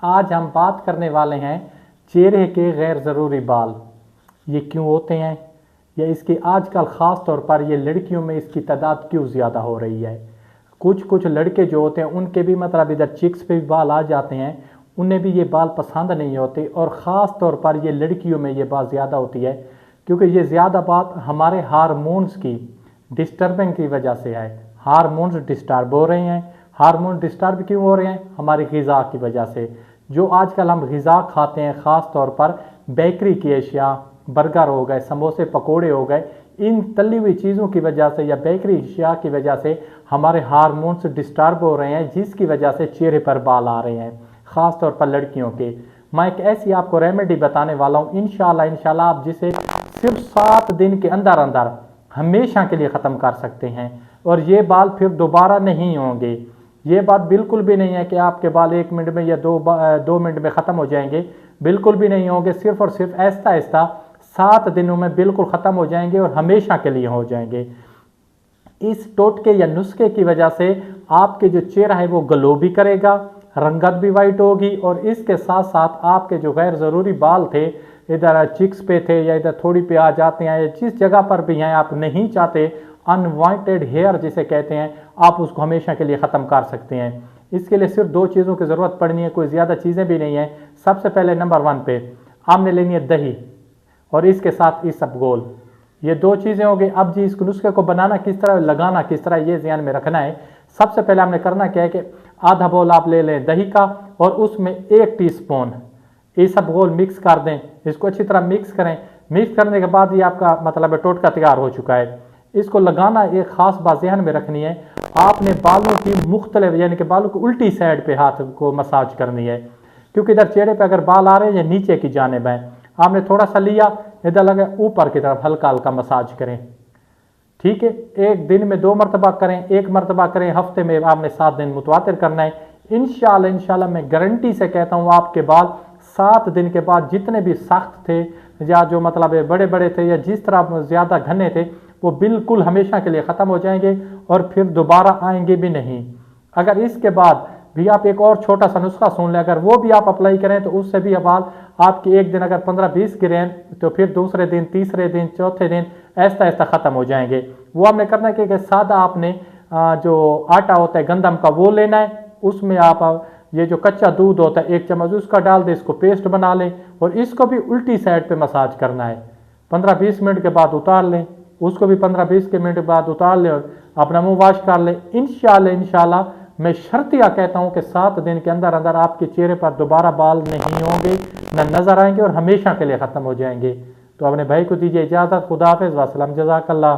आज हम बात करने वाले हैं चेहरे के गैर ज़रूरी बाल। ये क्यों होते हैं या इसकी आजकल ख़ास तौर पर ये लड़कियों में इसकी तादाद क्यों ज़्यादा हो रही है। कुछ लड़के जो होते हैं उनके भी मतलब इधर चिक्स पे भी बाल आ जाते हैं, उन्हें भी ये बाल पसंद नहीं होते और ख़ास तौर पर ये लड़कियों में ये बात ज़्यादा होती है क्योंकि ये ज़्यादा बात हमारे हार्मोन्स की डिस्टर्बिंग की वजह से है। हार्मोन्स डिस्टर्ब हो रहे हैं। हार्मोन डिस्टर्ब क्यों हो रहे हैं? हमारी ग़िज़ा की वजह से। जो आजकल हम ग़िज़ा खाते हैं, ख़ास तौर पर बेकरी की अशिया, बर्गर हो गए, समोसे पकोड़े हो गए, इन तली हुई चीज़ों की वजह से या बेकरी अशिया की वजह से हमारे हार्मोन्स डिस्टर्ब हो रहे हैं, जिसकी वजह से चेहरे पर बाल आ रहे हैं, ख़ास तौर पर लड़कियों के। मैं एक ऐसी आपको रेमेडी बताने वाला हूँ, इंशाल्लाह आप जिसे सिर्फ 7 दिन के अंदर अंदर हमेशा के लिए ख़त्म कर सकते हैं और ये बाल फिर दोबारा नहीं होंगे। ये बात बिल्कुल भी नहीं है कि आपके बाल 1 मिनट में या 2 मिनट में ख़त्म हो जाएंगे, बिल्कुल भी नहीं होंगे। सिर्फ और सिर्फ आहिस्ता आहिस्ता 7 दिनों में बिल्कुल ख़त्म हो जाएंगे और हमेशा के लिए हो जाएंगे। इस टोटके या नुस्खे की वजह से आपके जो चेहरा है वो ग्लो भी करेगा, रंगत भी वाइट होगी और इसके साथ साथ आपके जो गैर ज़रूरी बाल थे, इधर चिक्स पे थे या इधर थोड़ी पे आ जाते हैं या जिस जगह पर भी हैं आप नहीं चाहते, अनवांटेड हेयर जिसे कहते हैं, आप उसको हमेशा के लिए ख़त्म कर सकते हैं। इसके लिए सिर्फ 2 चीज़ों की ज़रूरत पड़नी है, कोई ज़्यादा चीज़ें भी नहीं है। सबसे पहले नंबर 1 पे आपने लेनी है दही और इसके साथ इसबगोल। ये 2 चीज़ें हो गई। अब जी इस नुस्खे को बनाना किस तरह, लगाना किस तरह, ये ध्यान में रखना है। सबसे पहले हमने करना क्या है कि आधा बोल आप ले लें दही का और उसमें 1 टीस्पून इसबगोल मिक्स कर दें। इसको अच्छी तरह मिक्स करें। मिक्स करने के बाद ये आपका मतलब टोटका तैयार हो चुका है। इसको लगाना एक ख़ास बात ध्यान में रखनी है, आपने बालों की मुख्तलिफ यानी कि बालों की उल्टी साइड पे हाथ को मसाज करनी है, क्योंकि इधर चेहरे पे अगर बाल आ रहे हैं या नीचे की जानिब हैं, आपने थोड़ा सा लिया, इधर लगे ऊपर की तरफ हल्का हल्का मसाज करें। ठीक है, एक दिन में 2 मरतबा करें, 1 मरतबा करें, हफ्ते में आपने 7 दिन मुतवातिर करना है। इंशाल्लाह मैं गारंटी से कहता हूँ आपके बाल 7 दिन के बाद जितने भी सख्त थे या जो मतलब बड़े बड़े थे या जिस तरह ज़्यादा घने थे, वो बिल्कुल हमेशा के लिए ख़त्म हो जाएंगे और फिर दोबारा आएंगे भी नहीं। अगर इसके बाद भी आप एक और छोटा सा नुस्खा सुन लें, अगर वो भी आप अप्लाई करें तो उससे भी बाल आपके एक दिन अगर 15-20 गिरें तो फिर दूसरे दिन, तीसरे दिन, चौथे दिन ऐसा ऐसा ख़त्म हो जाएंगे। वो हमने करना है कि सादा आपने जो आटा होता है गंदम का वो लेना है, उसमें आप ये जो कच्चा दूध होता है 1 चम्मच उसका डाल दें, इसको पेस्ट बना लें और इसको भी उल्टी साइड पे मसाज करना है। 15-20 मिनट के बाद उतार लें, उसको भी 15-20 के मिनट के बाद उतार लें और अपना मुंह वॉश कर लें। इंशाल्लाह मैं शर्तिया कहता हूं कि 7 दिन के अंदर अंदर आपके चेहरे पर दोबारा बाल नहीं होंगे, न नजर आएंगे और हमेशा के लिए ख़त्म हो जाएंगे। तो अपने भाई को दीजिए इजाज़त। खुदा हाफ़िज़, वस्सलाम, जज़ाकल्लाह।